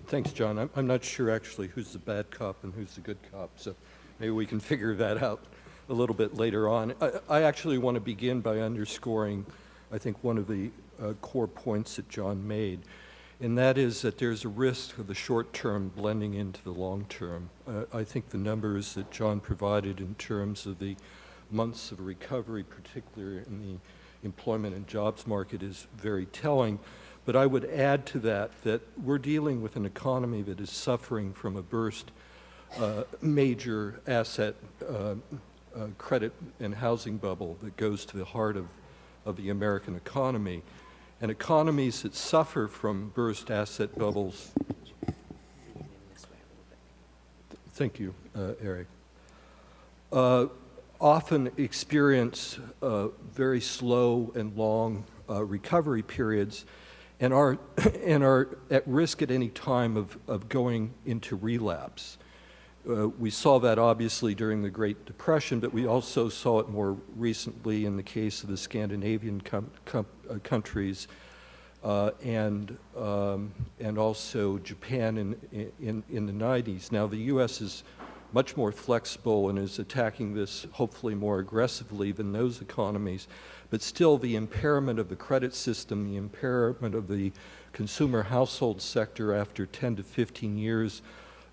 Thanks, John. I'm not sure actually who's the bad cop and who's the good cop, so maybe we can figure that out a little bit later on. I actually want to begin by underscoring, I think, one of the core points that John made, and that is that there's a risk of the short term blending into the long term. I think the numbers that John provided in terms of the months of recovery, particularly in the employment and jobs market, is very telling. But I would add to that that we're dealing with an economy that is suffering from a burst major asset credit and housing bubble that goes to the heart of the American economy. And economies that suffer from burst asset bubbles, thank you, Eric, often experience very slow and long recovery periods and are at risk at any time of going into relapse. We saw that obviously during the Great Depression, but we also saw it more recently in the case of the Scandinavian countries and also Japan in the 90s. Now the U.S. is much more flexible and is attacking this hopefully more aggressively than those economies, but still the impairment of the credit system, the impairment of the consumer household sector after 10 to 15 years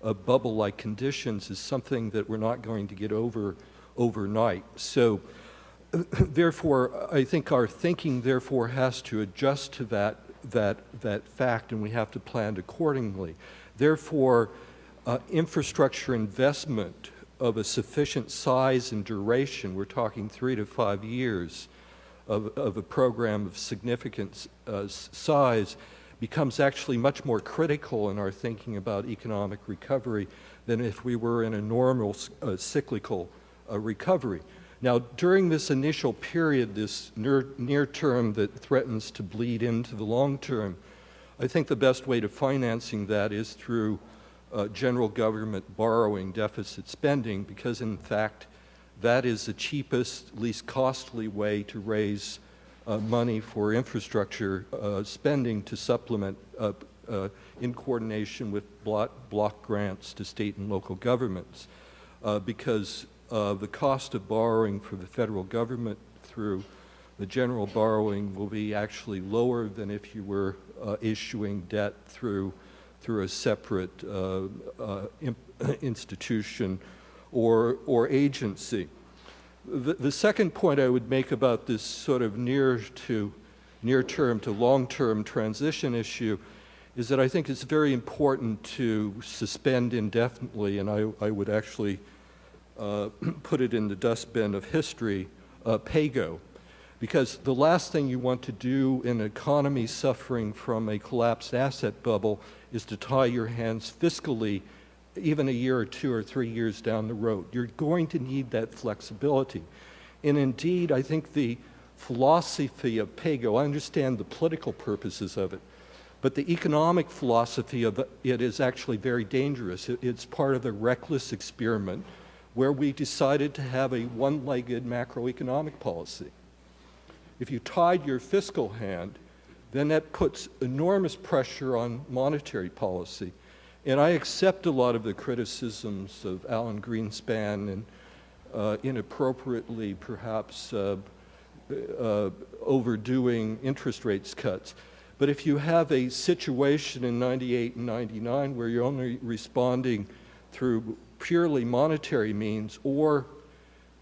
of bubble-like conditions is something that we're not going to get over overnight. So therefore, I think our thinking therefore has to adjust to that fact, and we have to plan accordingly. Therefore, infrastructure investment of a sufficient size and duration, we're talking 3 to 5 years of a program of significant size, becomes actually much more critical in our thinking about economic recovery than if we were in a normal cyclical recovery. Now, during this initial period, this near term that threatens to bleed into the long term, I think the best way to financing that is through general government borrowing, deficit spending, because in fact, that is the cheapest, least costly way to raise money for infrastructure spending to supplement in coordination with block grants to state and local governments, because the cost of borrowing for the federal government through the general borrowing will be actually lower than if you were issuing debt through a separate institution or agency. The second point I would make about this sort of near-term to long-term transition issue is that I think it's very important to suspend indefinitely, and I would actually put it in the dustbin of history, PAYGO. Because the last thing you want to do in an economy suffering from a collapsed asset bubble is to tie your hands fiscally even a year or 2 or 3 years down the road. You're going to need that flexibility. And indeed, I think the philosophy of PAYGO, I understand the political purposes of it, but the economic philosophy of it is actually very dangerous. It's part of a reckless experiment where we decided to have a one-legged macroeconomic policy. If you tied your fiscal hand, then that puts enormous pressure on monetary policy. And I accept a lot of the criticisms of Alan Greenspan and inappropriately perhaps overdoing interest rates cuts. But if you have a situation in 98 and 99 where you're only responding through purely monetary means, or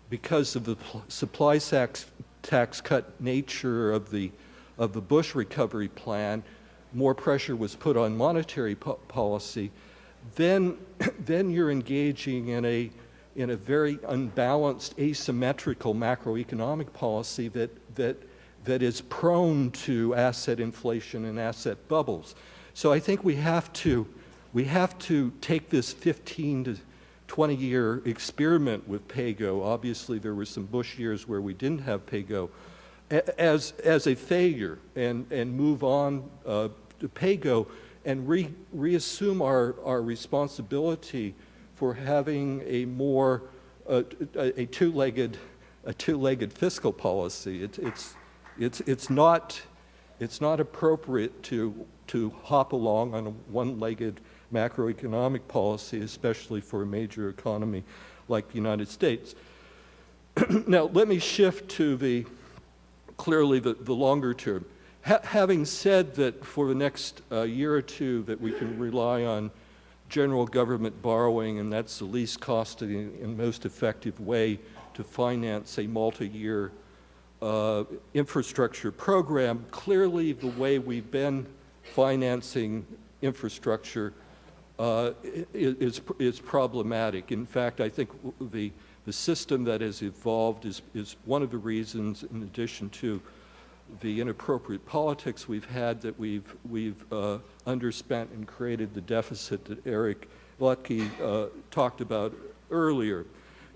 because of the supply tax cut nature of the Bush recovery plan, more pressure was put on monetary policy, then you're engaging in a very unbalanced, asymmetrical macroeconomic policy that is prone to asset inflation and asset bubbles. So I think we have to take this 15 to 20-year experiment with PAYGO. Obviously, there were some Bush years where we didn't have PAYGO as a failure, and move on to PAYGO and reassume our responsibility for having a more a two-legged fiscal policy. It's not appropriate to to hop along on a one-legged macroeconomic policy, especially for a major economy like the United States. Now, let me shift to clearly the longer term. Having said that for the next year or two that we can rely on general government borrowing, and that's the least costly and most effective way to finance a multi-year infrastructure program, clearly the way we've been financing infrastructure is problematic. In fact, I think the system that has evolved is one of the reasons, in addition to the inappropriate politics we've had, that we've underspent and created the deficit that Eric Lutke talked about earlier.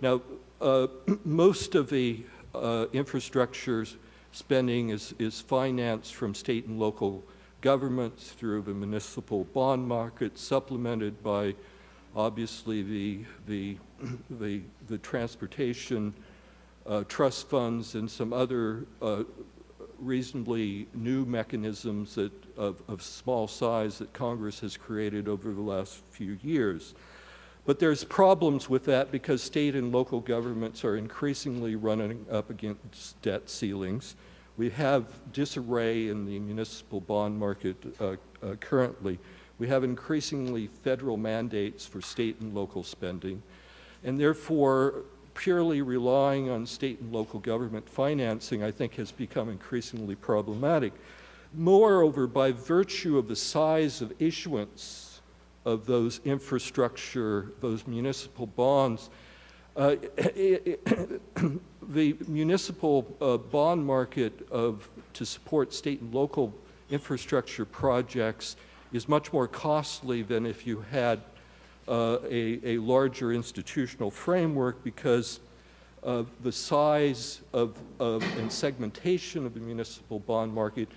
Now, most of the infrastructure spending is financed from state and local governments through the municipal bond market, supplemented by obviously the transportation trust funds and some other reasonably new mechanisms of small size that Congress has created over the last few years. But there's problems with that because state and local governments are increasingly running up against debt ceilings. We have disarray in the municipal bond market currently. We have increasingly federal mandates for state and local spending, and therefore purely relying on state and local government financing, I think, has become increasingly problematic. Moreover, by virtue of the size of issuance of those infrastructure, those municipal bonds, the municipal bond market to support state and local infrastructure projects is much more costly than if you had a larger institutional framework, because the size and segmentation of the municipal bond market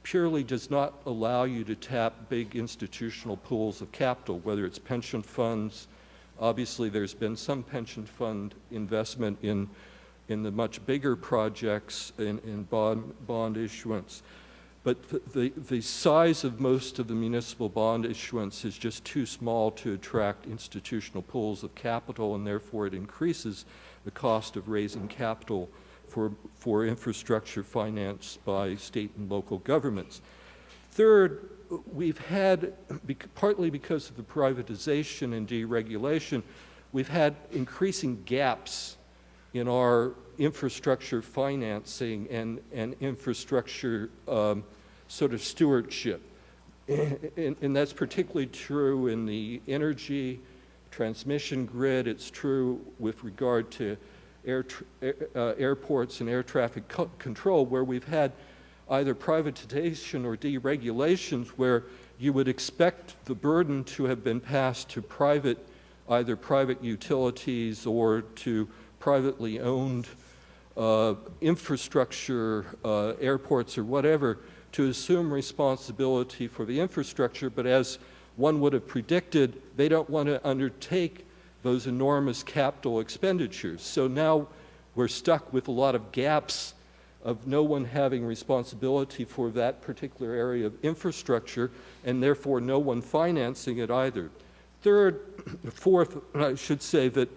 purely does not allow you to tap big institutional pools of capital, whether it's pension funds. Obviously, there's been some pension fund investment in the much bigger projects in bond issuance. But the size of most of the municipal bond issuance is just too small to attract institutional pools of capital, and therefore it increases the cost of raising capital for infrastructure financed by state and local governments. Third, we've had, partly because of the privatization and deregulation, we've had increasing gaps in our infrastructure financing and infrastructure sort of stewardship. And that's particularly true in the energy transmission grid. It's true with regard to airports and air traffic control, where we've had either privatization or deregulations where you would expect the burden to have been passed to either private utilities or to privately owned infrastructure, airports or whatever, to assume responsibility for the infrastructure. But as one would have predicted, they don't want to undertake those enormous capital expenditures. So now we're stuck with a lot of gaps of no one having responsibility for that particular area of infrastructure, and therefore no one financing it either. Fourth, I should say that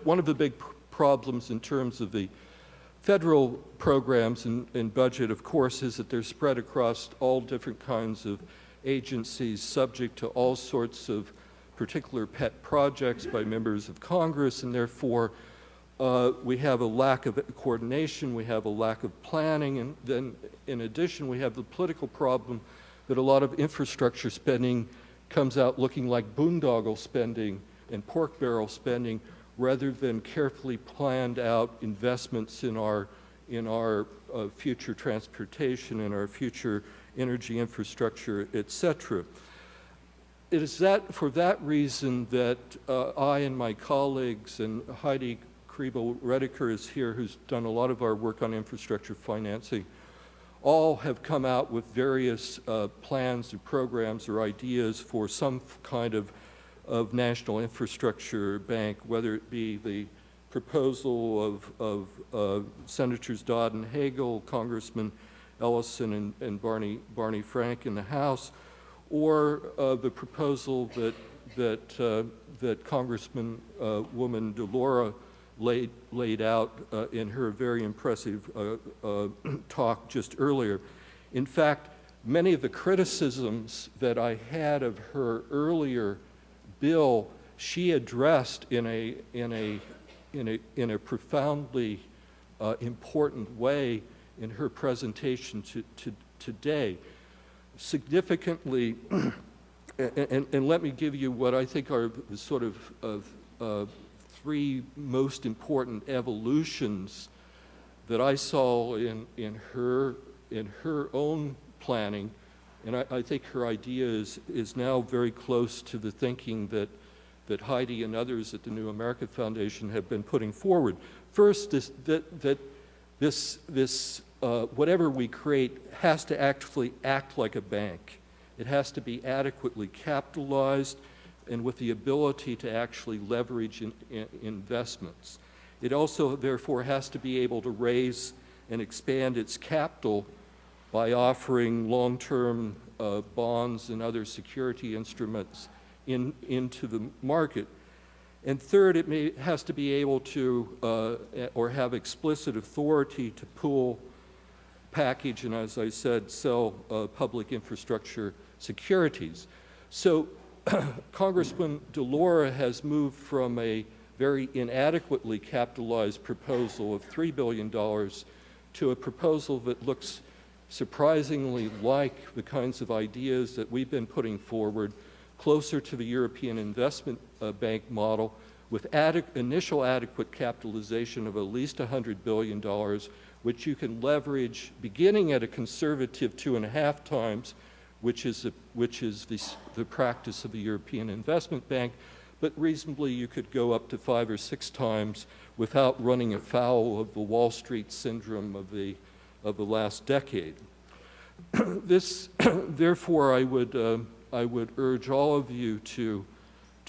one of the big problems in terms of the federal programs and budget, of course, is that they're spread across all different kinds of agencies, subject to all sorts of particular pet projects by members of Congress, and therefore we have a lack of coordination, we have a lack of planning, and then in addition we have the political problem that a lot of infrastructure spending comes out looking like boondoggle spending and pork barrel spending, rather than carefully planned out investments in our future transportation, in our future energy infrastructure, etc. It is for that reason that I and my colleagues, and Heidi Kriebel-Redeker is here, who's done a lot of our work on infrastructure financing, all have come out with various plans or programs or ideas for some kind of national infrastructure bank, whether it be the proposal of Senators Dodd and Hagel, Congressman Ellison and Barney Frank in the House, or the proposal that Congressman woman DeLaura laid out in her very impressive talk just earlier. In fact, many of the criticisms that I had of her earlier bill, she addressed in a profoundly important way in her presentation today. Significantly, and let me give you what I think are the sort of three most important evolutions that I saw in her own planning, and I think her idea is now very close to the thinking that Heidi and others at the New America Foundation have been putting forward. First, whatever we create has to actually act like a bank. It has to be adequately capitalized and with the ability to actually leverage investments. It also, therefore, has to be able to raise and expand its capital by offering long-term bonds and other security instruments into the market. And third, it has to be able to, or have explicit authority to pool, package, and as I said, sell public infrastructure securities. So Congressman DeLaura has moved from a very inadequately capitalized proposal of $3 billion to a proposal that looks surprisingly like the kinds of ideas that we've been putting forward, closer to the European Investment Bank model, with initial adequate capitalization of at least $100 billion, which you can leverage beginning at a conservative 2.5 times, which is the practice of the European Investment Bank, but reasonably you could go up to 5 or 6 times without running afoul of the Wall Street syndrome of the last decade. Therefore, I would urge all of you to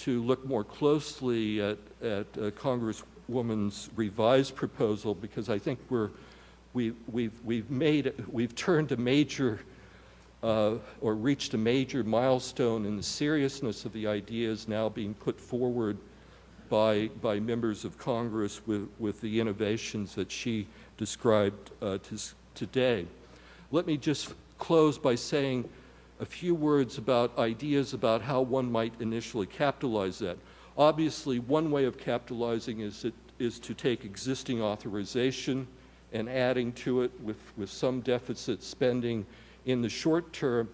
look more closely at Congresswoman's revised proposal, because I think we've turned a major or reached a major milestone in the seriousness of the ideas now being put forward by members of Congress with the innovations that she described today. Let me just close by saying a few words about ideas about how one might initially capitalize that. Obviously, one way of capitalizing is to take existing authorization and adding to it with some deficit spending in the short term.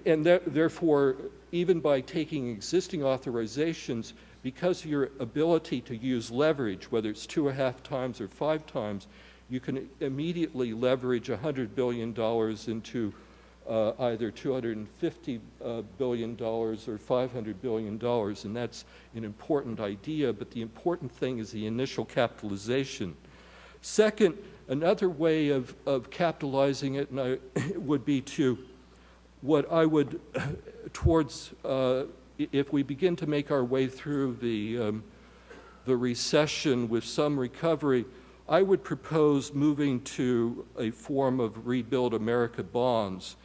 And therefore, even by taking existing authorizations, because of your ability to use leverage, whether it's 2.5 times or 5 times, you can immediately leverage $100 billion into either $250 billion or $500 billion, and that's an important idea, but the important thing is the initial capitalization. Second, another way of capitalizing it would be to what I would towards, if we begin to make our way through the recession with some recovery, I would propose moving to a form of Rebuild America bonds.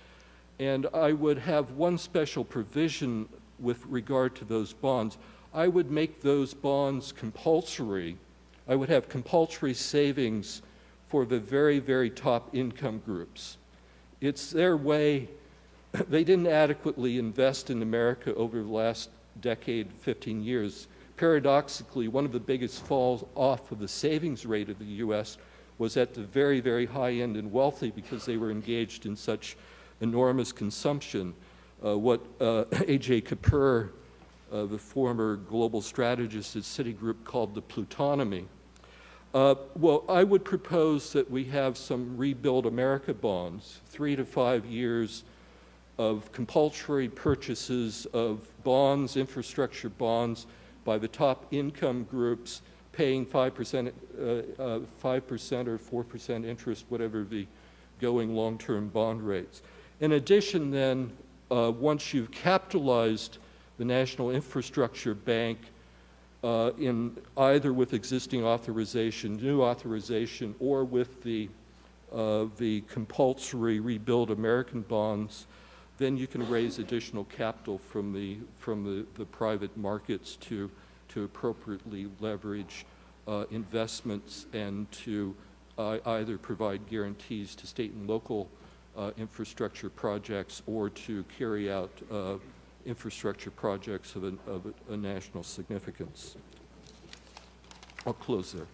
And I would have one special provision with regard to those bonds. I would make those bonds compulsory. I would have compulsory savings for the very, very top income groups. It's their way. They didn't adequately invest in America over the last decade, 15 years. Paradoxically, one of the biggest falls off of the savings rate of the U.S. was at the very, very high end and wealthy, because they were engaged in such enormous consumption. What A.J. Kapur, the former global strategist at Citigroup, called the plutonomy. Well, I would propose that we have some Rebuild America bonds, 3 to 5 years of compulsory purchases of bonds, infrastructure bonds, by the top income groups, paying 5% or 4% interest, whatever the going long-term bond rates. In addition, then, once you've capitalized the National Infrastructure Bank in either with existing authorization, new authorization, or with the the compulsory Rebuild American bonds, then you can raise additional capital from the private markets to appropriately leverage investments and to either provide guarantees to state and local infrastructure projects or to carry out infrastructure projects of a national significance. I'll close there.